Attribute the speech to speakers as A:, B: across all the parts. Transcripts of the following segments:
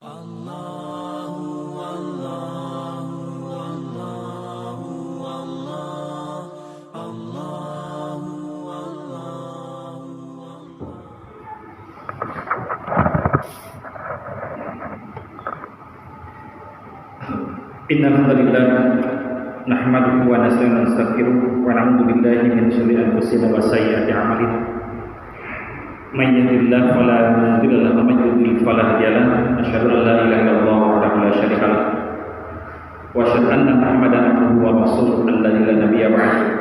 A: Allahu Allahu Allahu Allah Allahu Allahu
B: Innal hamdalillah nahmaduhu wa nasta'inuhu wa nastaghfiruh wa na'udzu billahi min shururi anfusina wa sayyiati a'malina. May yahdihillahu fala mudilla lahu wa may yudlil fala hadiya lahu. Asyhadu an la ilaha illallah wahdahu la syarika lahu wa asyhadu anna Muhammadan abduhu wa rasuluhu alladzi la nabiyya ba'dahu.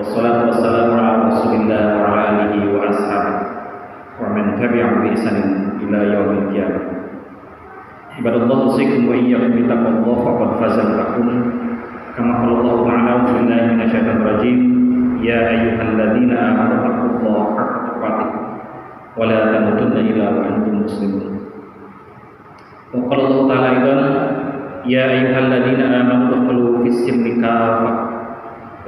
B: Wassalatu wassalamu ala Rasulillah wa ala alihi wa ashabihi wa man tabi'ahum bi ihsanin ila yaumil qiyamah. Ibadallah usikum wa iyyakum bittaqwallah faqad faza al-muttaqun. Kama qala Allah ta'ala billahi minasyaitonir rajim, ya ayyuhalladzina amanu taqullaha haqqa tuqatih wa la tamutunna illa wa antum muslimun. Wa qala Allah ta'ala aidan, ya ayyuhalladzina amanu dukhulu fis-silmi kaffah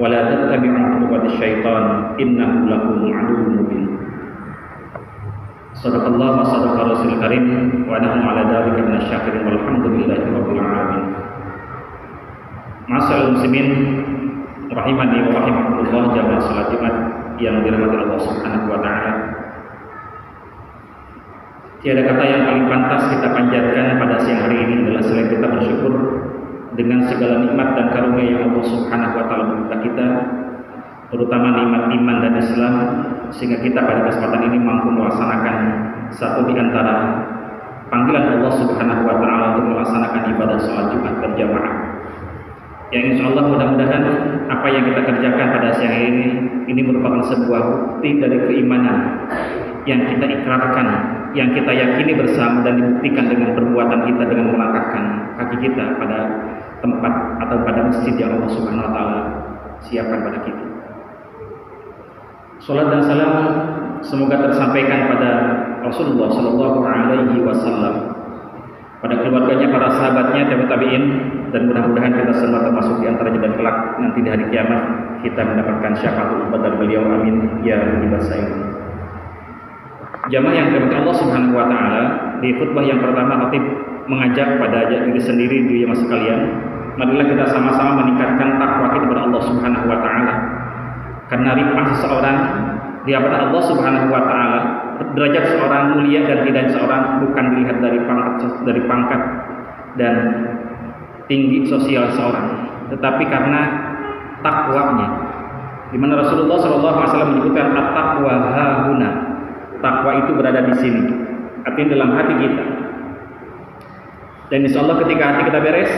B: wa la tattabi'u khutuwatish syaitan innahu lakum aduwwun mubin. Sadaqallah wa sadaqa rasul karim wa nahnu ala dzalika minasyakirin walhamdulillahi rabbil alamin. Ma'asyiral muslimin rahimani wa rahimakumullah, jamaah salat Jumat yang dirahmati Allah Subhanahu wa taala. Tiada kata yang paling pantas kita panjatkan pada siang hari ini adalah selain kita bersyukur dengan segala nikmat dan karunia yang Allah Subhanahu wa taala berikan kita, terutama nikmat iman dan Islam, sehingga kita pada kesempatan ini mampu melaksanakan satu di antara panggilan Allah Subhanahu wa taala untuk melaksanakan ibadah salat Jumat berjamaah. Yang insyaallah mudah-mudahan apa yang kita kerjakan pada siang ini merupakan sebuah bukti dari keimanan yang kita ikrarkan, yang kita yakini bersama dan dibuktikan dengan perbuatan kita dengan melangkahkan kaki kita pada tempat atau pada masjid yang Allah Subhanahu wa taala siapkan pada kita. Salat dan salam semoga tersampaikan pada Rasulullah sallallahu alaihi wasallam, pada keluarganya, para sahabatnya, tabi'in, dan mudah-mudahan kita semua termasuk di antaranya dan kelak nanti di hari kiamat kita mendapatkan syafaatul dari beliau, amin ya rabbal alamin. Jamaah yang dirahmati Allah Subhanahu wa taala, di khutbah yang pertama khatib mengajak pada diri sendiri, diri mas sekalian, marilah kita sama-sama meningkatkan takwa kita kepada Allah Subhanahu wa taala. Karena rifah seseorang di hadapan Allah Subhanahu wa taala, derajat seorang mulia dan tidak seorang bukan dilihat dari pangkat dan tinggi sosial seorang, tetapi karena takwanya. Di mana Rasulullah sallallahu alaihi wasallam menyebutkan at-taqwa hahuna. Takwa itu berada di sini, artinya dalam hati kita. Dan insyaallah ketika hati kita beres,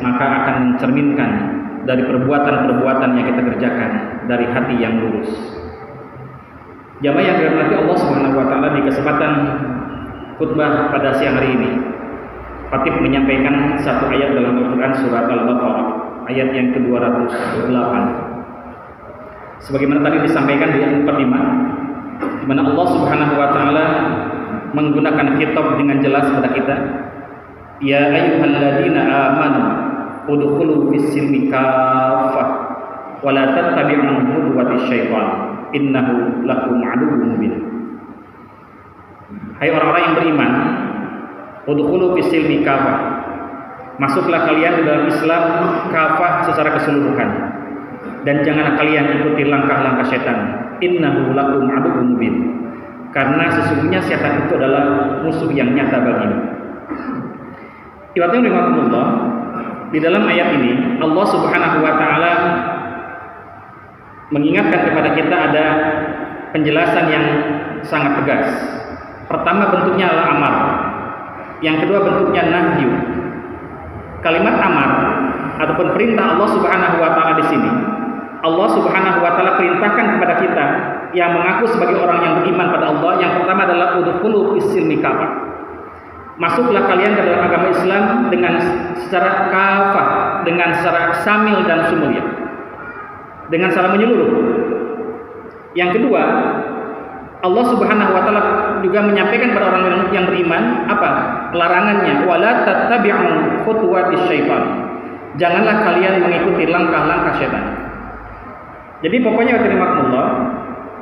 B: maka akan mencerminkan dari perbuatan-perbuatan yang kita kerjakan dari hati yang lurus. Jamaah yang dirahmati Allah Subhanahu wa taala, di kesempatan khutbah pada siang hari ini, khatib menyampaikan satu ayat dalam Al-Qur'an surat Al-Baqarah ayat yang ke-208. Sebagaimana tadi disampaikan di ayat 45, di mana Allah Subhanahu wa taala menggunakan khitab dengan jelas kepada kita, ya ayyuhalladzina amanu udkhulu fis-silmi kaffah wa la tattabi'u khutuwatish syaitan innahu lakum aduwwun mubin. Hai orang-orang yang beriman, udkhulu fis-silmi kaffah, masuklah kalian di dalam Islam kafah secara keseluruhan, dan janganlah kalian ikuti langkah-langkah setan, innahu lakum aduwwun mubin, karena sesungguhnya setan itu adalah musuh yang nyata bagimu. Ibaratnya rahmatullah, di dalam ayat ini Allah Subhanahu wa taala mengingatkan kepada kita ada penjelasan yang sangat tegas. Pertama bentuknya adalah amar, yang kedua bentuknya nahyu. Kalimat amar ataupun perintah Allah Subhanahu wa taala di sini, Allah Subhanahu wa taala perintahkan kepada kita yang mengaku sebagai orang yang beriman pada Allah. Yang pertama adalah udkhulu fis-silmi kaffah. Masuklah kalian ke dalam agama Islam dengan secara kafah, dengan secara samil dan sumulya, dengan secara menyeluruh. Yang kedua, Allah Subhanahu wa taala juga menyampaikan kepada orang yang beriman apa? Larangannya, wala tattabi'u khutuwatish syaitan. Janganlah kalian mengikuti langkah-langkah syaitan. Jadi pokoknya Allah,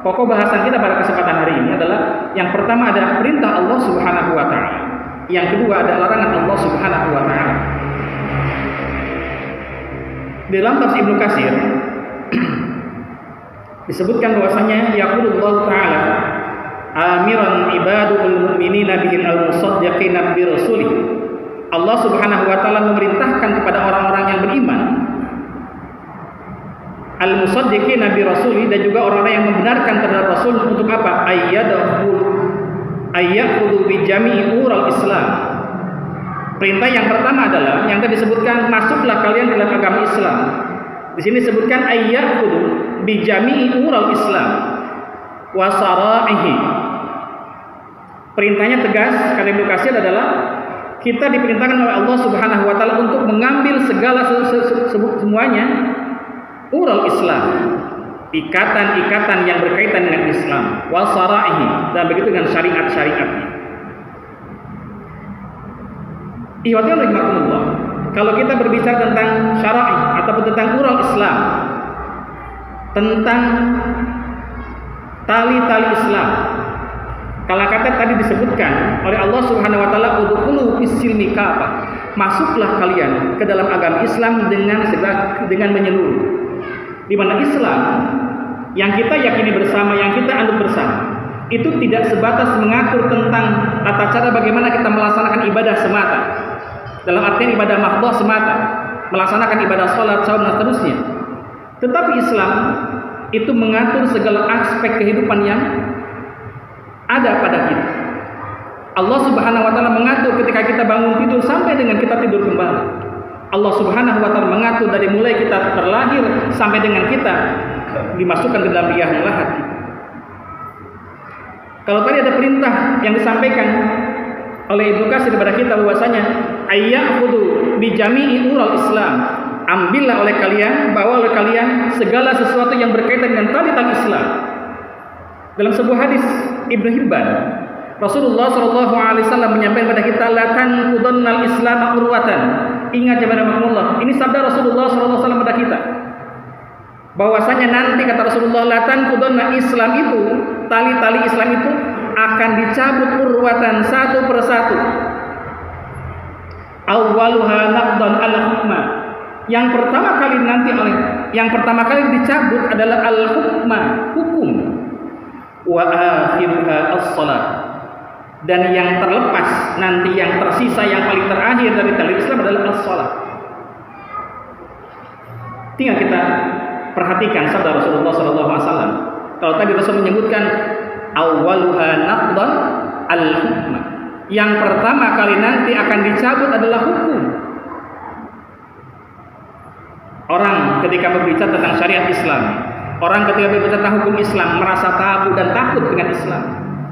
B: pokok bahasan kita pada kesempatan hari ini adalah yang pertama ada perintah Allah Subhanahu wa taala. Yang kedua ada larangan Allah Subhanahu wa taala. Di dalam tafsir Ibnu Katsir disebutkan bahwasanya yaqulullahu taala amiran ibadul mu'minina bihil al-musaddiqina bi rasulih. Allah Subhanahu wa taala memerintahkan kepada orang-orang yang beriman al-musaddiqina bi rasulih, dan juga orang-orang yang membenarkan terhadap rasul untuk apa? Ayyadkhulu bi jami'i ural Islam. Perintah yang pertama adalah yang tadi disebutkan, masuklah kalian dalam agama Islam. Di sini disebutkan ayyadkhulu bi jami'i ural Islam wa sara'ihi. Perintahnya tegas, kata Ibnu Katsir, adalah kita diperintahkan oleh Allah Subhanahu wa taala untuk mengambil segala semuanya ural Islam, ikatan-ikatan yang berkaitan dengan Islam, wa sara'ihi, dan begitu dengan syariat-syariatnya. Ihwati rahimakumullah, kalau kita berbicara tentang syara'i ataupun tentang ural Islam, tentang tali-tali Islam, kalau kata tadi disebutkan oleh Allah Subhanahu wa taala udkhulu fis-silmi kafah, masuklah kalian ke dalam agama Islam dengan menyeluruh. Di mana Islam yang kita yakini bersama, yang kita anut bersama, itu tidak sebatas mengatur tentang tata cara bagaimana kita melaksanakan ibadah semata, dalam artian ibadah mahdhah semata, melaksanakan ibadah salat, saum dan seterusnya. Tetapi Islam itu mengatur segala aspek kehidupan yang ada pada kita. Allah Subhanahu wa taala mengatur ketika kita bangun tidur sampai dengan kita tidur kembali. Allah Subhanahu wa taala mengatur dari mulai kita terlahir sampai dengan kita dimasukkan ke dalam liang lahat kita. Kalau tadi ada perintah yang disampaikan oleh Ibnu Katsir kepada kita bahwasanya ayya'khudhu bi jami'i ural Islam, ambillah oleh kalian, bawa oleh kalian segala sesuatu yang berkaitan dengan tali-tali Islam. Dalam sebuah hadis Ibnu Hibban, Rasulullah sallallahu alaihi wasallam menyampaikan kepada kita, la tanqudannal Islam urwatan. Ingat ya Allah, ini sabda Rasulullah sallallahu alaihi wasallam kepada kita. Bahwasanya nanti kata Rasulullah, la tanqudanna Islam itu, tali-tali Islam itu akan dicabut urwatan satu persatu. Awwaluha naqdan al-hukma. Yang pertama kali dicabut adalah al-hukma, hukum. Wa akhiruha as-shalah. Dan yang terlepas nanti, yang tersisa, yang paling terakhir dari tali Islam adalah as-shalah. Tinggal kita perhatikan sabda Rasulullah SAW. Kalau tadi Rasul menyebutkan awwaluha naqdan al-hukma, yang pertama kali nanti akan dicabut adalah hukum. Orang ketika berbicara tentang syariat Islam, orang ketika berbicara tentang hukum Islam merasa tabu dan takut dengan Islam.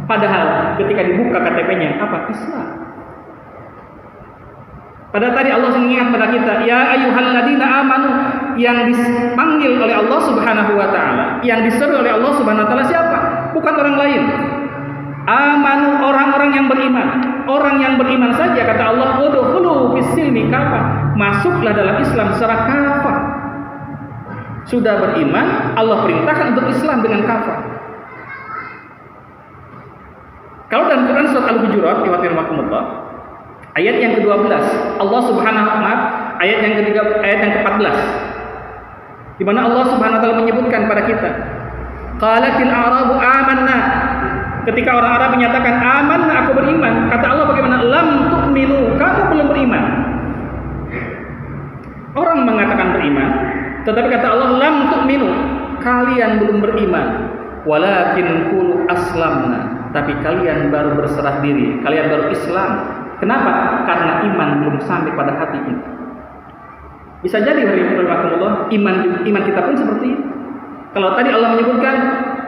B: Padahal ketika dibuka KTP-nya apa? Islam. Pada tadi Allah mengingat pada kita, ya ayyuhalladzina amanu, yang dipanggil oleh Allah Subhanahu wa taala, yang diseru oleh Allah Subhanahu wa taala siapa? Bukan orang lain. Amanu, orang-orang yang beriman. Orang yang beriman saja kata Allah, udkhulu fis-silmi kafah, masuklah dalam Islam secara kafah. Sudah beriman, Allah perintahkan untuk Islam dengan kafah. Kalau dalam Quran surat Al-Hujurat, ayat yang ke-12, Allah Subhanahu wa taala, ayat yang ke-14, di mana Allah Subhanahu wa taala menyebutkan pada kita, qalatil a'rabu amanna. Ketika orang Arab menyatakan amanna, aku beriman, kata Allah bagaimana? Lam tu'minu, kamu belum beriman. Orang mengatakan beriman, tetapi kata Allah lam tu'minu, kalian belum beriman. Walakin qulu aslamna, tapi kalian baru berserah diri, kalian baru Islam. Kenapa? Karena iman belum sampai pada hati kita. Bisa jadi Allah, iman kita pun seperti itu. Kalau tadi Allah menyebutkan,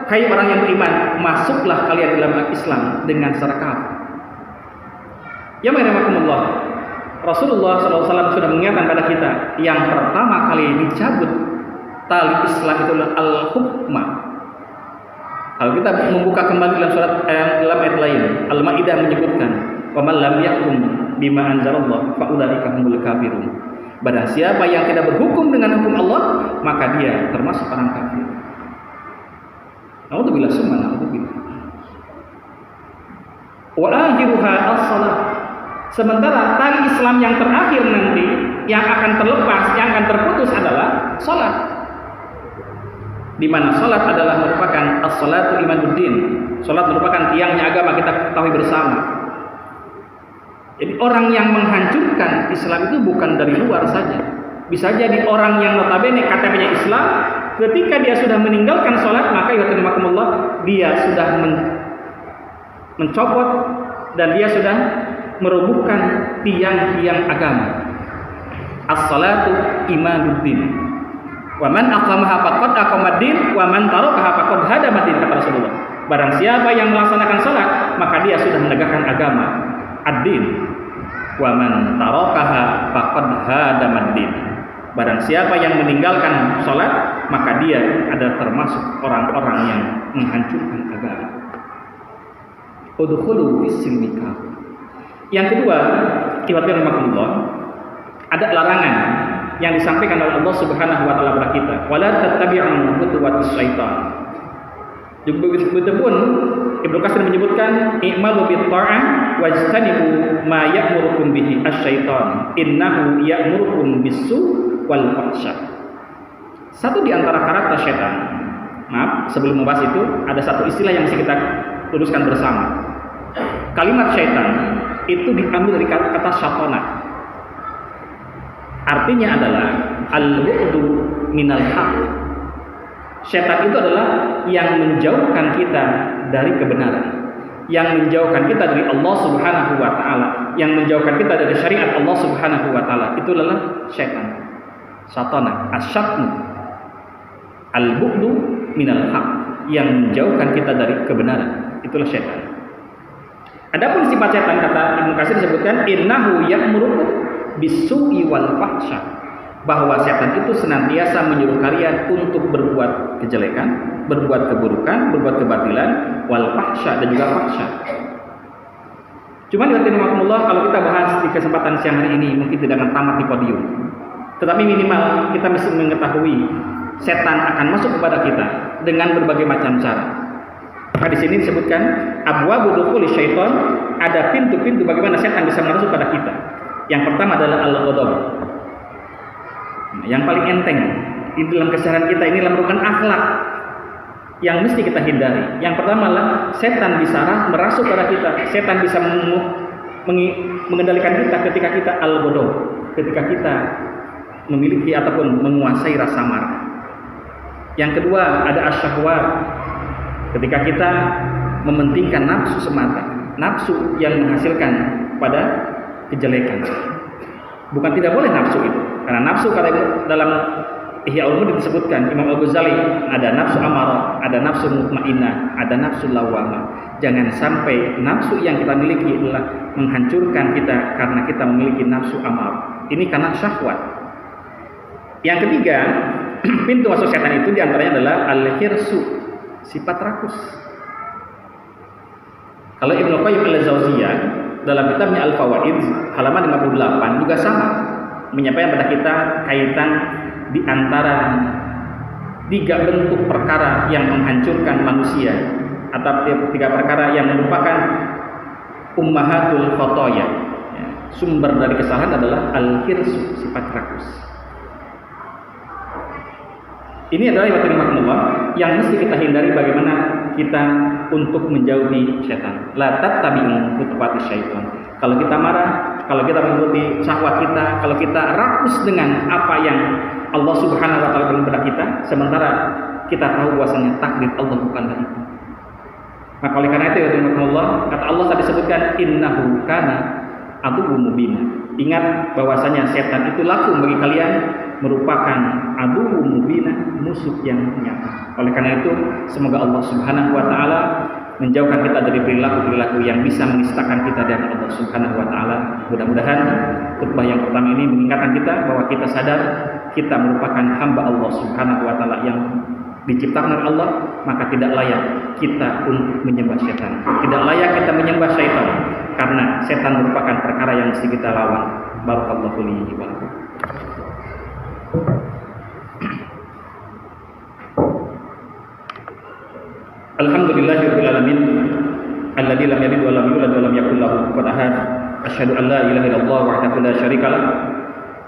B: hai orang yang beriman, masuklah kalian dalam Islam dengan secara kafah. Ya Allah, Rasulullah SAW sudah mengingatkan pada kita, yang pertama kali dicabut tali Islam itu adalah al-hukmah. Kalau kita membuka kembali dalam dalam ayat lain, Al-Maidah menyebutkan, wa man lam yahkum bima anzalallah fa ulaika humul kafirun. Barang siapa yang tidak berhukum dengan hukum Allah, maka dia termasuk orang kafir. Nauzubillah summa nauzubillah. Wa akhiruha as-salah. Sementara tali Islam yang terakhir nanti, yang akan terlepas, yang akan terputus adalah sholat. Di mana sholat adalah merupakan as-sholatu imaduddin. Sholat merupakan tiangnya agama, kita ketahui bersama. Jadi orang yang menghancurkan Islam itu bukan dari luar saja. Bisa jadi orang yang notabene KTP-nya Islam, ketika dia sudah meninggalkan sholat, maka ya dia sudah mencopot dan dia sudah merobohkan tiang-tiang agama. As-salatu imaduddin. Wa man aqamaha faqad aqamaddin wa man tarakaha faqad hadamaddin, kata Rasulullah. Barang siapa yang melaksanakan salat, maka dia sudah menegakkan agama, ad-din. Wa man tarakaha faqad hadamaddin. Barang siapa yang meninggalkan salat, maka dia adalah termasuk orang-orang yang menghancurkan agama. Udkhulu fis-silmi kafah. Yang kedua, Allah, ada larangan yang disampaikan oleh Allah Subhanahu wa taala kepada kita. Wala tattabi'u khutuwatis syaitan. Begitu pun Ibnu Katsir menyebutkan i'malu bit ta'ah wajtanibu ma ya'murukum bihi asy-syaitan. Innahu ya'murukum bis-su' wal fahsya. Satu di antara karakter setan. Maaf, sebelum membahas itu ada satu istilah yang mesti kita luruskan bersama. Kalimat syaitan itu diambil dari kata syatona. Artinya adalah al-bu'du minal haq. Syaitan itu adalah yang menjauhkan kita dari kebenaran, yang menjauhkan kita dari Allah Subhanahu wa taala, yang menjauhkan kita dari syariat Allah Subhanahu wa taala. Itu adalah syaitan. Syatona, asyatmu. Al-bu'du minal haq, yang menjauhkan kita dari kebenaran. Itulah syaitan. Adapun sifat setan, kata Ibnu Katsir disebutkan innahu ya'muru bis-su'i wal fahsya, bahwa setan itu senantiasa menyuruh kalian untuk berbuat kejelekan, berbuat keburukan, berbuat kebatilan, wal fahsya, dan juga fahsya. Cuma Allah, kalau kita bahas di kesempatan siang hari ini mungkin tidak akan tamat di podium. Tetapi minimal kita mesti mengetahui setan akan masuk kepada kita dengan berbagai macam cara. Maka di sini disebutkan abwabu dukhuli syaitan, ada pintu-pintu bagaimana setan bisa masuk pada kita. Yang pertama adalah al-ghadab. Yang paling enteng di dalam keseharian kita ini merupakan akhlak yang mesti kita hindari. Yang pertama adalah setan bisa merasuk pada kita. Setan bisa mengendalikan kita ketika kita al-ghadab, ketika kita memiliki ataupun menguasai rasa marah. Yang kedua ada asyahwat, ketika kita mementingkan nafsu semata, nafsu yang menghasilkan pada kejelekan. Bukan tidak boleh nafsu itu, karena nafsu kata dalam Ihya Ulumuddin disebutkan Imam Al-Ghazali, ada nafsu amarah, ada nafsu mutmainnah, ada nafsu lawamah. Jangan sampai nafsu yang kita miliki adalah menghancurkan kita karena kita memiliki nafsu amarah. Ini karena syahwat. Yang ketiga, pintu masuk setan itu diantaranya adalah al-hirsu, sifat rakus. Kalau Ibnu Qayyim al-Jauziyah dalam kitabnya Al-Fawaid halaman 58 juga sama menyampaikan pada kita kaitan di antara 3 bentuk perkara yang menghancurkan manusia atau 3 perkara yang merupakan ummahatul khotoya. Sumber dari kesalahan adalah al-hirsu, sifat rakus. Ini adalah yang mesti kita hindari, bagaimana kita untuk menjauhi setan. La tattabi'u khutuwatis syaitan. Kalau kita marah, kalau kita mengikuti syahwat kita, kalau kita rakus dengan apa yang Allah Subhanahu wa taala berikan kepada kita, sementara kita tahu bahwasanya takdir Allah bukanlah itu. Maka oleh karena itu ya Allah, kata Allah tadi sebutkan innahu kana aduwwum mubin. Ingat bahwasanya setan itu lakum bagi kalian merupakan aduwwum mubin, musuh yang nyata. Oleh karena itu semoga Allah Subhanahu wa taala menjauhkan kita dari perilaku-perilaku yang bisa menistakan kita dari Allah Subhanahu wa taala. Mudah-mudahan khutbah yang pertama ini mengingatkan kita bahwa kita sadar kita merupakan hamba Allah Subhanahu wa taala yang diciptakan oleh Allah, maka tidak layak kita untuk menyembah setan. Tidak layak kita menyembah syaitan karena setan merupakan perkara yang mesti kita lawan. Barakallahu li wa lakum. Alhamdulillahirabbil alamin alladzi lam yalid wa lam yulad wa lam yakul lahu kufuwan ahad. asyhadu an la ilaha illallah wahdahu la syarika lah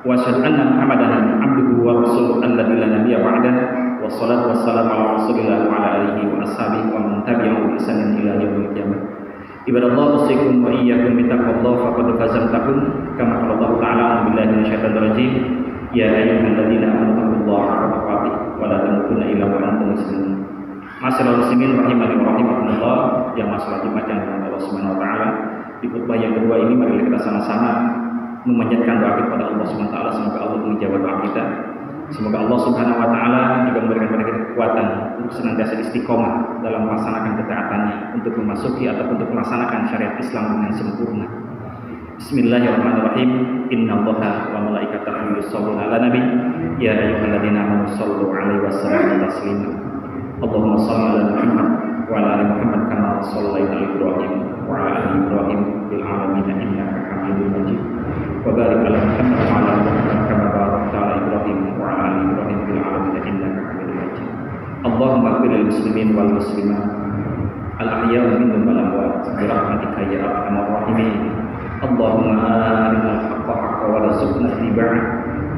B: wa asyhadu anna Muhammadan abduhu wa rasuluhu alladzi la nabiyya ba'dah. Wassalatu wassalamu ala Rasulillah wa ala alihi wa ashabihi wa man tabi'ahum bi ihsanin ila yaumil qiyamah. Ibadallah, usikum wa iyyakum bittaqwallah faqad fazal taqun kama qala Allah ta'ala billahi minasyaitonir rajim. Ya ayyuhalladzina amanu taqullaha haqqa tuqatih wa la tamutunna illa wa antum muslimun. Masyaallah muslimin rahimani wa rahimakumullah, yang masalah Jumat yang dirahmati Allah Subhanahu wa taala. Di khutbah yang kedua ini mari kita sama-sama memanjatkan doa kepada Allah Subhanahu wa taala, semoga Allah menjawab doa kita. Semoga Allah Subhanahu wa taala juga memberikan kepada kita kekuatan untuk senantiasa istiqomah dalam melaksanakan ketaatannya, untuk memasuki ataupun untuk melaksanakan syariat Islam dengan sempurna. Bismillahirrahmanirrahim. Innallaha wa malaikatahu yusholluna 'alan nabi ya ayyuhalladzina amanu shallu 'alaihi wa sallimu taslima. Allahumma shalli 'ala Muhammad wa 'ala ali Muhammad kama shallaita 'ala Ibrahim wa 'ala ali Ibrahim fil 'alamin innaka Hamidum Majid. Wa barik 'ala Muhammad wa 'ala ali Muhammad kama barakta 'ala Ibrahim wa 'ala ali Ibrahim fil 'alamin innaka Hamidum Majid. Allahumma ighfir lil muslimin wal muslimat al ahya'i minhum wal amwat bi rahmatika ya arhamar rahimin. Allahumma arinal haqqa haqqan warzuqna ittiba'ah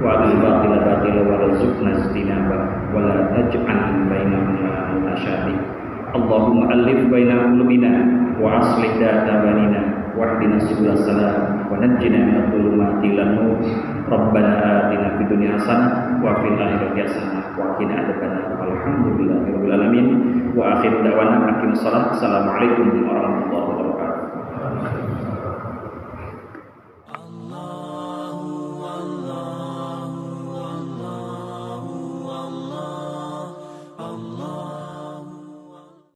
B: wa aril batila batila warzuqna ijtinabah wa la taj'al bainahuma mutashabih. Allahumma alif baina qulubina wa aslih data banina wahdina subul salam wa najjina minadh dhulumati ilan nur. Rabbana atina fid dunya hasanah wa fil akhirati hasanah wa qina adzabannar. Alhamdulillahirabbil alamin wa akhiru da'wana aqimus salat. Assalamualaikum warahmatullahi wabarakatuh.